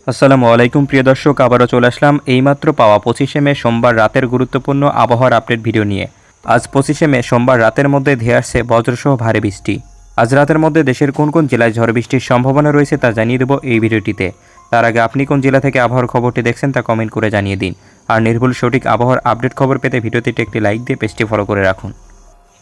আসসালামু আলাইকুম প্রিয় দর্শক, আবারও চলে আসলাম এইমাত্র পাওয়া 25শে মে সোমবার রাতের গুরুত্বপূর্ণ আবহাওয়ার আপডেট ভিডিও নিয়ে। আজ 25শে মে সোমবার রাতের মধ্যে ধেয়ে আসছে বজ্রসহ ভারী বৃষ্টি। আজ রাতের মধ্যে দেশের কোন কোন জেলায় ঝড় বৃষ্টির সম্ভাবনা রয়েছে তা জানিয়ে দেবো এই ভিডিওটিতে। তার আগে আপনি কোন জেলা থেকে আবহাওয়ার খবরটি দেখছেন তা কমেন্ট করে জানিয়ে দিন। আর নির্ভুল সঠিক আবহাওয়ার আপডেট খবর পেতে ভিডিওটিতে একটি লাইক দিয়ে পেজটি ফলো করে রাখুন।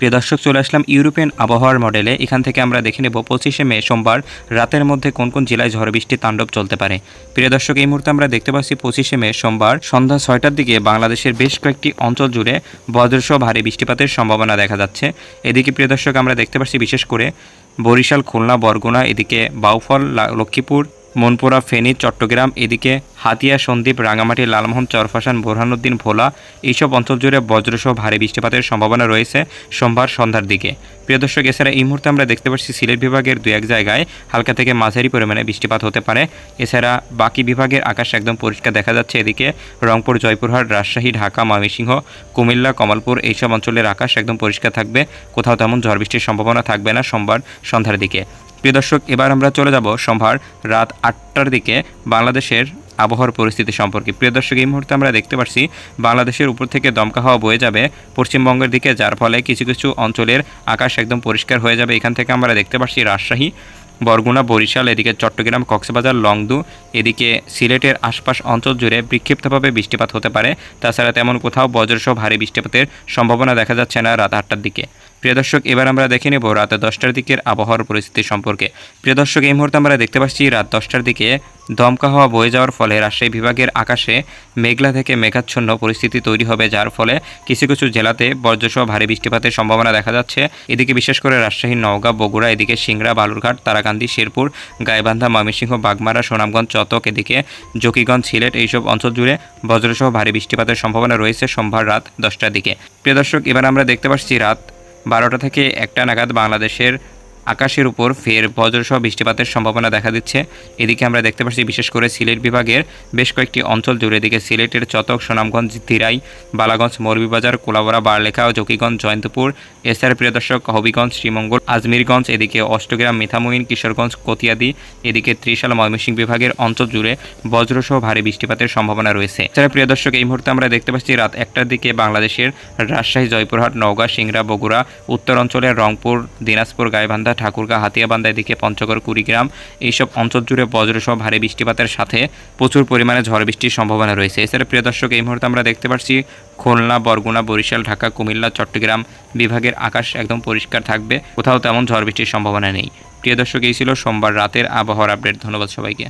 প্রিয় দর্শক, চলে আসলাম ইউরোপিয়ান আবহাওয়ার মডেলে। এখান থেকে আমরা দেখে নেব 25শে মে সোমবার রাতের মধ্যে কোন কোন জেলায় ঝড় বৃষ্টির তাণ্ডব চলতে পারে। প্রিয় দর্শক, এই মুহূর্তে আমরা দেখতে পাচ্ছি 25শে মে সোমবার সন্ধ্যা 6টার দিকে বাংলাদেশের বেশ কয়েকটি অঞ্চল জুড়ে বজ্রসহ ভারী বৃষ্টিপাতের সম্ভাবনা দেখা যাচ্ছে। এদিকে প্রিয় দর্শক, আমরা দেখতে পাচ্ছি বিশেষ করে বরিশাল, খুলনা, বরগুনা, এদিকে বাউফল, লক্ষ্মীপুর, মনপুরা, ফেনী, চট্টগ্রাম, এদিকে হাতিয়া, সন্দ্বীপ, রাঙামাটি, লালমোহন, চরফাশান, বোরহানুদ্দিন, ভোলা এইসব অঞ্চল জুড়ে বজ্রসহ ভারী বৃষ্টিপাতের সম্ভাবনা রয়েছে সোমবার সন্ধ্যার দিকে। প্রিয় দর্শক, এছাড়া এই মুহূর্তে আমরা দেখতে পাচ্ছি সিলেট বিভাগের দু এক জায়গায় হালকা থেকে মাঝারি পরিমাণে বৃষ্টিপাত হতে পারে। এছাড়া বাকি বিভাগের আকাশ একদম পরিষ্কার দেখা যাচ্ছে। এদিকে রংপুর, জয়পুরহাট, রাজশাহী, ঢাকা, ময়মনসিংহ, কুমিল্লা, কমলপুর এইসব অঞ্চলের আকাশ একদম পরিষ্কার থাকবে। কোথাও তেমন ঝড় বৃষ্টির সম্ভাবনা থাকবে না সোমবার সন্ধ্যার দিকে। প্রিয় দর্শক, এবার আমরা চলে যাব সোমবার রাত 8টার দিকে বাংলাদেশের আবহাওয়ার পরিস্থিতি সম্পর্কে। প্রিয় দর্শক, এই মুহূর্তে আমরা দেখতে পাচ্ছি বাংলাদেশের উপর থেকে দমকা হাওয়া বয়ে যাবে পশ্চিমবঙ্গের দিকে, যার ফলে কিছু কিছু অঞ্চলের আকাশ একদম পরিষ্কার হয়ে যাবে। এখান থেকে আমরা দেখতে পাচ্ছি রাজশাহী, বরগুনা, বরিশাল, এদিকে চট্টগ্রাম, কক্সবাজার, লংদু, এদিকে সিলেটের আশপাশ অঞ্চল জুড়ে বিক্ষিপ্তভাবে বৃষ্টিপাত হতে পারে। তাছাড়া তেমন কোথাও বজ্রসহ ভারী বৃষ্টিপাতের সম্ভাবনা দেখা যাচ্ছে না রাত 8টার দিকে। প্রিয় দর্শক, এবার আমরা দেখে নেব রাত 10টার দিকের আবহাওয়ার পরিস্থিতি সম্পর্কে। প্রিয় দর্শক, এই মুহূর্তে আমরা দেখতে পাচ্ছি রাত 10টার দিকে দমকা হাওয়া বয়ে যাওয়ার ফলে রাজশাহী বিভাগের আকাশে মেঘলা থেকে মেঘাচ্ছন্ন পরিস্থিতি তৈরি হবে, যার ফলে কিছু কিছু জেলাতে বজ্রসহ ভারী বৃষ্টিপাতের সম্ভাবনা দেখা যাচ্ছে। এদিকে বিশেষ করে রাজশাহী, নওগাঁ, বগুড়া, এদিকে সিংড়া, বালুরঘাট, তারাকান্দি, শেরপুর, গাইবান্ধা, ময়মনসিংহ, বাগমারা, সুনামগঞ্জ, চতক, এদিকে জকিগঞ্জ, সিলেট এইসব অঞ্চল জুড়ে বজ্রসহ ভারী বৃষ্টিপাতের সম্ভাবনা রয়েছে সোমবার রাত 10টার দিকে। প্রিয় দর্শক, এবার আমরা দেখতে পাচ্ছি রাত 12টা থেকে 1টা নাগাদ বাংলাদেশের আকাশের উপর ফের বজ্রসহ বৃষ্টিপাতের সম্ভাবনা দেখা দিচ্ছে। এদিকে আমরা দেখতে পাচ্ছি বিশেষ করে সিলেট বিভাগের বেশ কয়েকটি অঞ্চল জুড়ে, এদিকে সিলেটের চতক, সুনামগঞ্জ, দিরাই, বালাগঞ্জ, মৌলভীবাজার, কোলাউড়া, বারলেখা, জকিগঞ্জ, জয়ন্তপুর, এছাড়া প্রিয় দর্শক হবিগঞ্জ, শ্রীমঙ্গল, আজমিরগঞ্জ, এদিকে অষ্টগ্রাম, মিঠামইন, কিশোরগঞ্জ, কতিয়াদি, এদিকে ত্রিশাল, ময়মনসিংহ বিভাগের অঞ্চল জুড়ে বজ্রসহ ভারী বৃষ্টিপাতের সম্ভাবনা রয়েছে। এছাড়া প্রিয় দর্শক, এই মুহূর্তে আমরা দেখতে পাচ্ছি রাত 1টার দিকে বাংলাদেশের রাজশাহী, জয়পুরহাট, নওগাঁ, সিংড়া, বগুড়া, উত্তর অঞ্চলের রংপুর, দিনাজপুর, গাইবান্ধা, ঠাকুরগাঁ, হাতিয়াবান্ধা, এদিকে পঞ্চগড়, কুড়িগ্রাম এইসব অঞ্চল জুড়ে বজ্রসহ ভারী বৃষ্টিপাতের সাথে প্রচুর পরিমাণে ঝড় বৃষ্টির সম্ভাবনা রয়েছে। এছাড়া প্রিয় দর্শক, এই মুহূর্তে আমরা দেখতে পাচ্ছি খুলনা, বরগুনা, বরিশাল, ঢাকা, কুমিল্লা, চট্টগ্রাম বিভাগের আকাশ একদম পরিষ্কার থাকবে। কোথাও তেমন ঝড় বৃষ্টির সম্ভাবনা নেই। প্রিয় দর্শক, এই ছিল সোমবার রাতের আবহাওয়ার আপডেট। ধন্যবাদ সবাইকে।